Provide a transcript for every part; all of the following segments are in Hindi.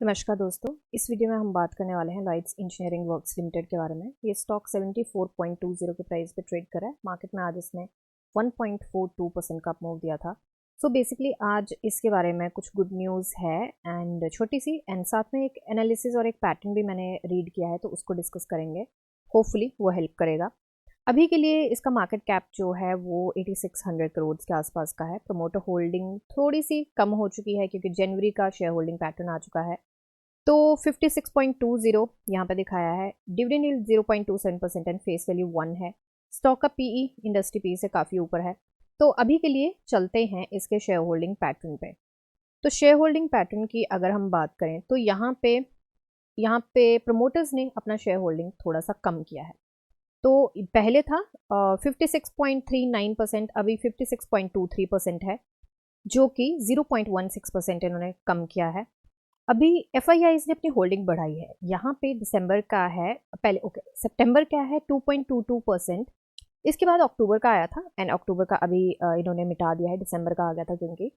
नमस्कार दोस्तों, इस वीडियो में हम बात करने वाले हैं लाइट्स इंजीनियरिंग वर्क्स लिमिटेड के बारे में। ये स्टॉक 74.20 के प्राइस पे ट्रेड कर रहा है। मार्केट में आज इसने 1.42% का मूव दिया था। सो बेसिकली आज इसके बारे में कुछ गुड न्यूज़ है एंड छोटी सी एंड साथ में एक एनालिसिस और एक पैटर्न भी मैंने रीड किया है, तो उसको डिस्कस करेंगे। होपफुली वो हेल्प करेगा। अभी के लिए इसका मार्केट कैप जो है वो 8600 करोड़ के आसपास का है। प्रमोटर होल्डिंग थोड़ी सी कम हो चुकी है क्योंकि जनवरी का शेयर होल्डिंग पैटर्न आ चुका है। तो 56.20 यहाँ पे दिखाया है। Dividend yield 0.27% and face value 1 है। स्टॉक का पीई इंडस्ट्री पी से काफ़ी ऊपर है। तो अभी के लिए चलते हैं इसके शेयर होल्डिंग पैटर्न पे। तो शेयर होल्डिंग पैटर्न की अगर हम बात करें तो यहाँ पे प्रमोटर्स ने अपना शेयर होल्डिंग थोड़ा सा कम किया है। तो पहले था 56.39%, अभी 56.23% है, जो कि 0.16% इन्होंने कम किया है। अभी एफआईआईज ने अपनी होल्डिंग बढ़ाई है। यहाँ पे दिसंबर का है, पहले सितंबर का है 2.22%। इसके बाद अक्टूबर का आया था एंड अक्टूबर का अभी इन्होंने मिटा दिया है, दिसंबर का आ गया था क्योंकि,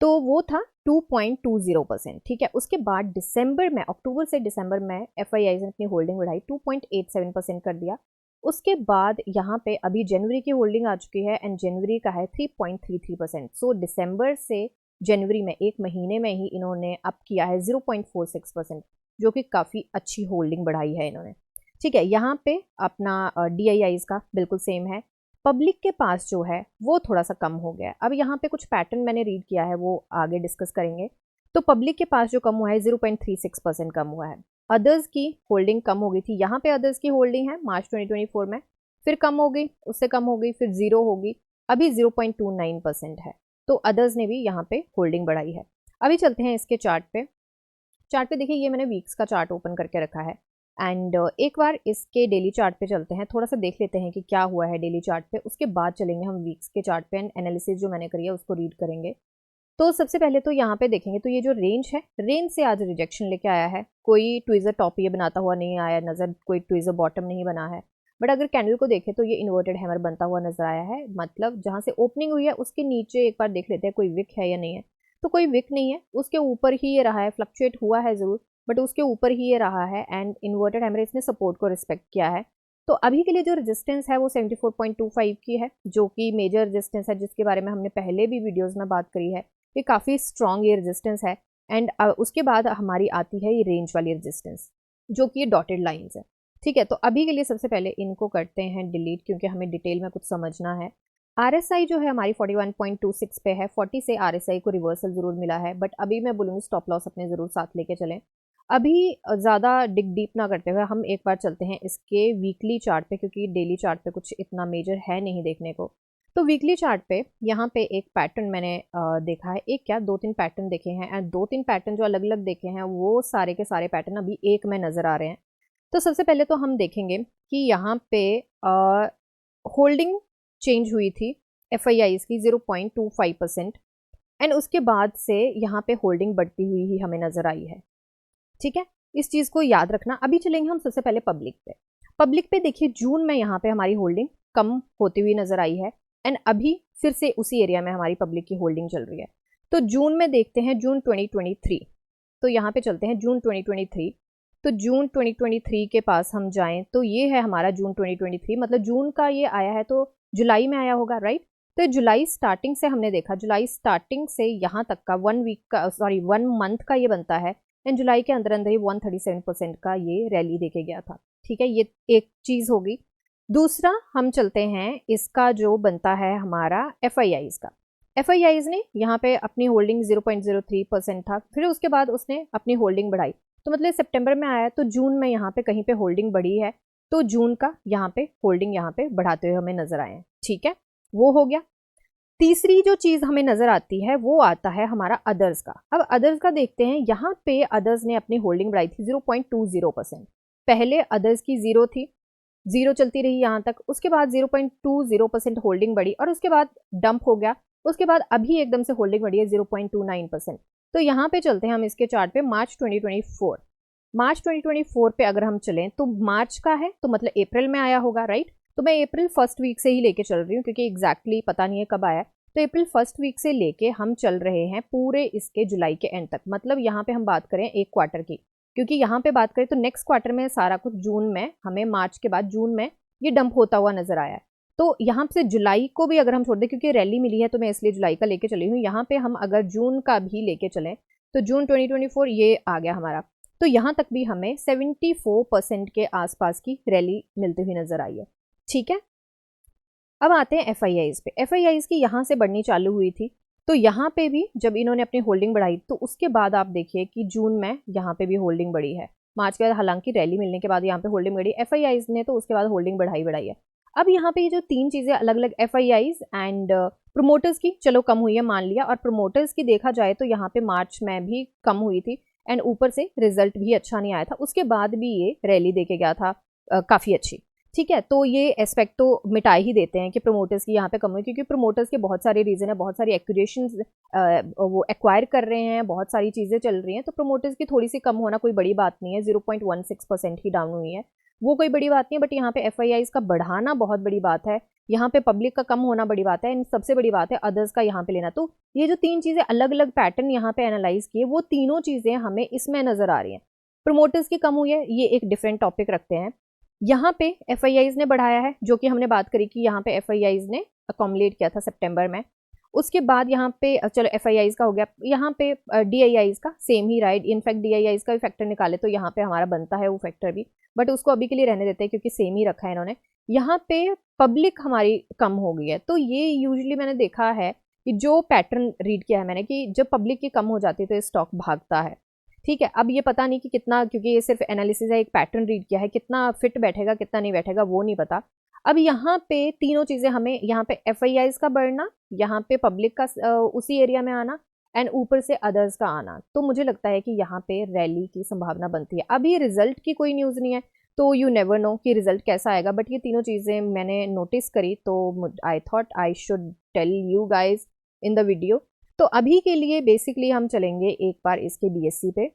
तो वो था 2.20%। ठीक है, उसके बाद दिसंबर में, अक्टूबर से दिसंबर में एफआईआईज ने अपनी होल्डिंग बढ़ाई 2.87% कर दिया। उसके बाद यहाँ पे अभी जनवरी की होल्डिंग आ चुकी है एंड जनवरी का है 3.33%। सो दिसंबर से जनवरी में एक महीने में ही इन्होंने अप किया है 0.46%, जो कि काफ़ी अच्छी होल्डिंग बढ़ाई है इन्होंने। ठीक है, यहाँ पे अपना डीआईआईज का बिल्कुल सेम है। पब्लिक के पास जो है वो थोड़ा सा कम हो गया है। अब यहाँ पे कुछ पैटर्न मैंने रीड किया है, वो आगे डिस्कस करेंगे। तो पब्लिक के पास जो कम हुआ है 0.36% कम हुआ है। अदर्स की होल्डिंग कम हो गई थी। यहाँ पे अदर्स की होल्डिंग है मार्च 2024 में, फिर कम हो गई, उससे कम हो गई, फिर जीरो होगी, अभी 0.29% है। तो अदर्स ने भी यहाँ पे होल्डिंग बढ़ाई है। अभी चलते हैं इसके चार्ट पे। चार्ट पे देखिए, ये मैंने वीक्स का चार्ट ओपन करके रखा है एंड एक बार इसके डेली चार्ट पे चलते हैं, थोड़ा सा देख लेते हैं कि क्या हुआ है डेली चार्ट पे। उसके बाद चलेंगे हम वीक्स के चार्ट पे एंड एनालिसिस जो मैंने करी है उसको रीड करेंगे। तो सबसे पहले तो यहाँ पे देखेंगे तो ये जो रेंज है, रेंज से आज रिजेक्शन लेके आया है। कोई ट्विजर टॉप ये बनाता हुआ नहीं आया नजर, कोई ट्विजर बॉटम नहीं बना है। बट अगर कैंडल को देखें तो ये इन्वर्टेड हैमर बनता हुआ नजर आया है। मतलब जहाँ से ओपनिंग हुई है उसके नीचे एक बार देख लेते हैं कोई विक है या नहीं है। तो कोई विक नहीं है, उसके ऊपर ही ये रहा है। फ्लक्चुएट हुआ है जरूर, बट उसके ऊपर ही ये रहा है एंड इन्वर्टेड हैमर इसने सपोर्ट को रिस्पेक्ट किया है। तो अभी के लिए जो रेजिस्टेंस है वो 74.25 की है, जो कि मेजर रेजिस्टेंस है, जिसके बारे में हमने पहले भी वीडियोस में बात करी है। ये काफ़ी स्ट्रॉन्ग ये रेजिस्टेंस है एंड उसके बाद हमारी आती है ये रेंज वाली रेजिस्टेंस, जो कि ये डॉटेड लाइंस है। ठीक है, तो अभी के लिए सबसे पहले इनको करते हैं डिलीट, क्योंकि हमें डिटेल में कुछ समझना है। आरएसआई जो है हमारी 41.26 पे है। 40 से आरएसआई को रिवर्सल जरूर मिला है, बट अभी मैं बोलूँगी स्टॉप लॉस अपने जरूर साथ लेके चलें। अभी ज़्यादा डिग डीप ना करते हुए हम एक बार चलते हैं इसके वीकली चार्ट पे, क्योंकि डेली चार्ट पे कुछ इतना मेजर है नहीं देखने को। तो वीकली चार्ट पे यहाँ पे एक पैटर्न मैंने देखा है। एक क्या, दो तीन पैटर्न देखे हैं एंड दो तीन पैटर्न जो अलग अलग देखे हैं वो सारे के सारे पैटर्न अभी एक में नज़र आ रहे हैं। तो सबसे पहले तो हम देखेंगे कि यहाँ पे होल्डिंग चेंज हुई थी एफआईआईज की 0.25% एंड उसके बाद से यहाँ पे होल्डिंग बढ़ती हुई ही हमें नज़र आई है। ठीक है, इस चीज़ को याद रखना। अभी चलेंगे हम सबसे पहले पब्लिक पे। पब्लिक पे देखिए, जून में यहाँ पे हमारी होल्डिंग कम होती हुई नज़र आई है एंड अभी फिर से उसी एरिया में हमारी पब्लिक की होल्डिंग चल रही है। तो जून में देखते हैं, जून 2023। तो यहाँ पे चलते हैं जून 2023। तो जून 2023 के पास हम जाएं तो ये है हमारा जून 2023। मतलब जून का ये आया है तो जुलाई में आया होगा, राइट। तो जुलाई स्टार्टिंग से हमने देखा, जुलाई स्टार्टिंग से यहाँ तक का 1 मंथ का ये बनता है एंड जुलाई के अंदर अंदर ही 137% का ये रैली देके गया था। ठीक है, ये एक चीज़ होगी। दूसरा हम चलते हैं, इसका जो बनता है हमारा एफआईआईज का। एफआईआईज ने यहाँ पे अपनी होल्डिंग 0.03% था, फिर उसके बाद उसने अपनी होल्डिंग बढ़ाई। तो मतलब सितंबर में आया तो जून में यहाँ पे कहीं पे होल्डिंग बढ़ी है, तो जून का यहाँ पे होल्डिंग यहाँ पे बढ़ाते हुए हमें नजर आए हैं। ठीक है, वो हो गया। तीसरी जो चीज़ हमें नज़र आती है वो आता है हमारा अदर्स का। अब अदर्स का देखते हैं। यहाँ पे अदर्स ने अपनी होल्डिंग बढ़ाई थी 0.20%। पहले अदर्स की जीरो थी, जीरो चलती रही यहाँ तक, उसके बाद 0.20% होल्डिंग बढ़ी और उसके बाद डंप हो गया। उसके बाद अभी एकदम से होल्डिंग बढ़ी है 0.29%। तो यहाँ पे चलते हैं हम इसके चार्ट पे, मार्च 2024। मार्च 2024 पे अगर हम चलें तो मार्च का है तो मतलब अप्रैल में आया होगा, राइट। तो मैं अप्रैल फर्स्ट वीक से ही लेके चल रही हूँ क्योंकि एग्जैक्टली पता नहीं है कब आया। तो अप्रैल फर्स्ट वीक से लेके हम चल रहे हैं पूरे इसके जुलाई के एंड तक, मतलब यहाँ पे हम बात करें एक क्वार्टर की, क्योंकि यहाँ पे बात करें तो नेक्स्ट क्वार्टर में सारा कुछ जून में, हमें मार्च के बाद जून में ये डंप होता हुआ नजर आया है। तो यहाँ से जुलाई को भी अगर हम छोड़ दें, क्योंकि रैली मिली है तो मैं इसलिए जुलाई का लेके चली हूँ, यहाँ पे हम अगर जून का भी लेके चलें तो जून 2024 ये आ गया हमारा, तो यहाँ तक भी हमें 74% के आसपास की रैली मिलती हुई नजर आई है। ठीक है, अब आते हैं एफआईआईज पे। एफआईआईज की यहाँ से बढ़नी चालू हुई थी, तो यहाँ पे भी जब इन्होंने अपनी होल्डिंग बढ़ाई तो उसके बाद आप देखिए कि जून में यहाँ पे भी होल्डिंग बढ़ी है। मार्च के बाद हालांकि रैली मिलने के बाद यहाँ पे होल्डिंग बढ़ी, एफआईआईज ने तो उसके बाद होल्डिंग बढ़ाई है। अब यहाँ पे ये जो तीन चीजें अलग अलग एफआईआईज एंड प्रोमोटर्स की चलो कम हुई है मान लिया, और प्रोमोटर्स की देखा जाए तो यहाँ पे मार्च में भी कम हुई थी एंड ऊपर से रिजल्ट भी अच्छा नहीं आया था, उसके बाद भी ये रैली देके गया था काफी अच्छी। ठीक है, तो ये एस्पेक्ट तो मिटा ही देते हैं कि प्रोमोटर्स की यहाँ पे कम हुई, क्योंकि प्रोमोटर्स के बहुत सारे रीजन है, बहुत सारी एक्विजिशन वो एक्वायर कर रहे हैं, बहुत सारी चीजें चल रही हैं, तो प्रोमोटर्स की थोड़ी सी कम होना कोई बड़ी बात नहीं है। 0.16% ही डाउन हुई है, वो कोई बड़ी बात नहीं है, बट यहाँ पे एफआईआईज का बढ़ाना बहुत बड़ी बात है, यहाँ पे पब्लिक का कम होना बड़ी बात है, इन सबसे बड़ी बात है अदर्स का यहाँ पे लेना। तो ये जो तीन चीजें अलग अलग पैटर्न यहाँ पे एनालाइज किए, वो तीनों चीजें हमें इसमें नजर आ रही हैं। प्रोमोटर्स की कम हुई है, ये एक डिफरेंट टॉपिक रखते हैं। यहाँ पे एफआईआईज ने बढ़ाया है, जो कि हमने बात करी कि यहाँ पे एफआईआईज ने अकोमोडेट किया था सितंबर में। उसके बाद यहाँ पे चलो एफआईआईज का हो गया, यहाँ पे डीआईआईज का सेम ही राइट, इनफैक्ट डीआईआईज का भी फैक्टर निकाले तो यहाँ पे हमारा बनता है वो फैक्टर भी, बट उसको अभी के लिए रहने देते हैं क्योंकि सेम ही रखा है इन्होंने। यहाँ पे पब्लिक हमारी कम हो गई है, तो ये यूजली मैंने देखा है कि जो पैटर्न रीड किया है मैंने कि जब पब्लिक की कम हो जाती है तो स्टॉक भागता है। ठीक है, अब ये पता नहीं कि कितना, क्योंकि ये सिर्फ एनालिसिस है, एक पैटर्न रीड किया है, कितना फिट बैठेगा कितना नहीं बैठेगा वो नहीं पता। अब यहाँ पे तीनों चीजें हमें, यहाँ पे एफआईआईज का बढ़ना, यहाँ पे पब्लिक का उसी एरिया में आना एंड ऊपर से अदर्स का आना, तो मुझे लगता है कि यहाँ पे रैली की संभावना बनती है। अब ये रिजल्ट की कोई न्यूज नहीं है तो यू नेवर नो कि रिजल्ट कैसा आएगा, बट ये तीनों चीजें मैंने नोटिस करी तो I thought I should tell you guys in the video. तो अभी के लिए बेसिकली हम चलेंगे एक बार इसके बीएससी पे।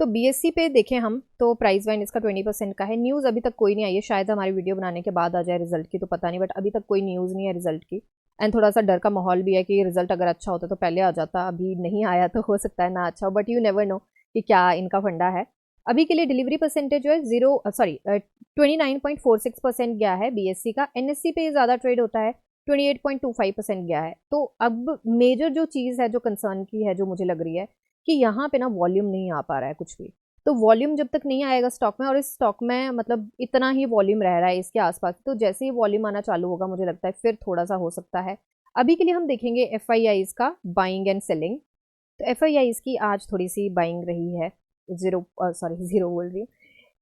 तो बीएससी पे देखें हम तो प्राइस वाइन इसका 20% का है। न्यूज़ अभी तक कोई नहीं आई है, शायद हमारी वीडियो बनाने के बाद आ जाए रिजल्ट की, तो पता नहीं, बट अभी तक कोई न्यूज़ नहीं है रिजल्ट की। एंड थोड़ा सा डर का माहौल भी है कि रिजल्ट अगर अच्छा होता तो पहले आ जाता, अभी नहीं आया तो हो सकता है ना अच्छा हो, बट यू नेवर नो कि क्या इनका फंडा है। अभी के लिए डिलीवरी परसेंटेज जो है 29.46% गया है बीएससी का। एनएससी पे ज़्यादा ट्रेड होता है, 28.25% गया है। तो अब मेजर जो चीज़ है जो कंसर्न की है, जो मुझे लग रही है कि यहाँ पे ना वॉल्यूम नहीं आ पा रहा है कुछ भी। तो वॉल्यूम जब तक नहीं आएगा स्टॉक में, और इस स्टॉक में मतलब इतना ही वॉल्यूम रह रहा है इसके आसपास, तो जैसे ही वॉल्यूम आना चालू होगा मुझे लगता है फिर थोड़ा सा हो सकता है। अभी के लिए हम देखेंगे एफआईआईज का बाइंग एंड सेलिंग। तो एफआईआईज की आज थोड़ी सी बाइंग रही है, जीरो बोल रही हूँ,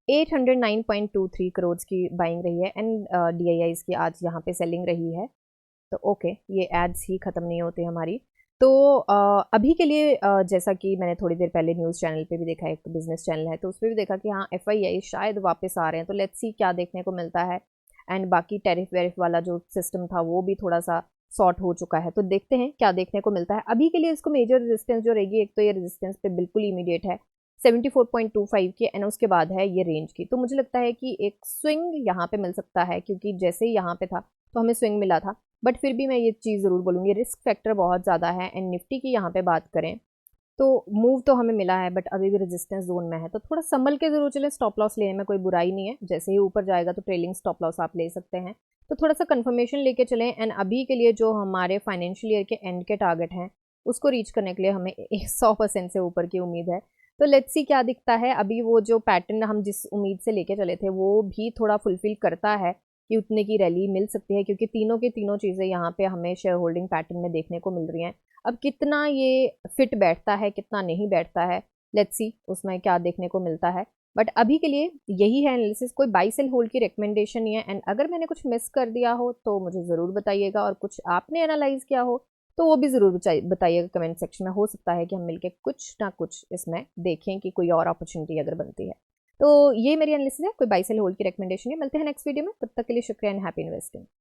809.23 करोड़ की बाइंग रही है एंड डीआईआईज की आज यहाँ पे सेलिंग रही है। तो ओके, ये एड्स ही ख़त्म नहीं होते हमारी। तो अभी के लिए जैसा कि मैंने थोड़ी देर पहले न्यूज़ चैनल पे भी देखा, एक बिजनेस चैनल है तो उस पर भी देखा कि हाँ एफआईआई शायद वापस आ रहे हैं, तो लेट्स सी क्या देखने को मिलता है। एंड बाकी टैरिफ वेरिफ वाला जो सिस्टम था वो भी थोड़ा सा सॉर्ट हो चुका है, तो देखते हैं क्या देखने को मिलता है। अभी के लिए इसको मेजर रेजिस्टेंस जो रहेगी, एक तो ये रेजिस्टेंस पे बिल्कुल इमीडिएट है 74.25 की, एंड उसके बाद है ये रेंज की। तो मुझे लगता है कि एक स्विंग यहाँ पे मिल सकता है, क्योंकि जैसे ही यहाँ पे था तो हमें स्विंग मिला था, बट फिर भी मैं ये चीज़ ज़रूर बोलूँगी रिस्क फैक्टर बहुत ज़्यादा है। एंड निफ्टी की यहाँ पे बात करें तो मूव तो हमें मिला है, बट अभी भी रेजिस्टेंस जोन में है, तो थोड़ा संभल के जरूर चले। स्टॉप लॉस लेने में कोई बुराई नहीं है, जैसे ही ऊपर जाएगा तो ट्रेलिंग स्टॉप लॉस आप ले सकते हैं, तो थोड़ा सा कंफर्मेशन लेके चलें। एंड अभी के लिए जो हमारे फाइनेंशियल ईयर के एंड के टारगेट हैं उसको रीच करने के लिए हमें 100% से ऊपर की उम्मीद है। तो लेट्स सी क्या दिखता है। अभी वो जो पैटर्न हम जिस उम्मीद से लेके चले थे वो भी थोड़ा फुलफिल करता है कि उतने की रैली मिल सकती है, क्योंकि तीनों की तीनों चीज़ें यहाँ पे हमें शेयर होल्डिंग पैटर्न में देखने को मिल रही हैं। अब कितना ये फिट बैठता है कितना नहीं बैठता है, लेट्स सी उसमें क्या देखने को मिलता है। बट अभी के लिए यही है एनालिसिस, कोई बाई सेल होल्ड की रिकमेंडेशन नहीं है। एंड अगर मैंने कुछ मिस कर दिया हो तो मुझे ज़रूर बताइएगा, और कुछ आपने एनालाइज किया हो तो वो भी ज़रूर बताइएगा कमेंट सेक्शन में। हो सकता है कि हम मिलकर कुछ ना कुछ इसमें देखें कि कोई और अपॉर्चुनिटी अगर बनती है। तो ये मेरी एनालिसिस है, कोई बाई सेल होल्ड की रिकमेंडेशन है। मिलते हैं नेक्स्ट वीडियो में, तब तक के लिए शुक्रिया एंड हैप्पी इन्वेस्टिंग।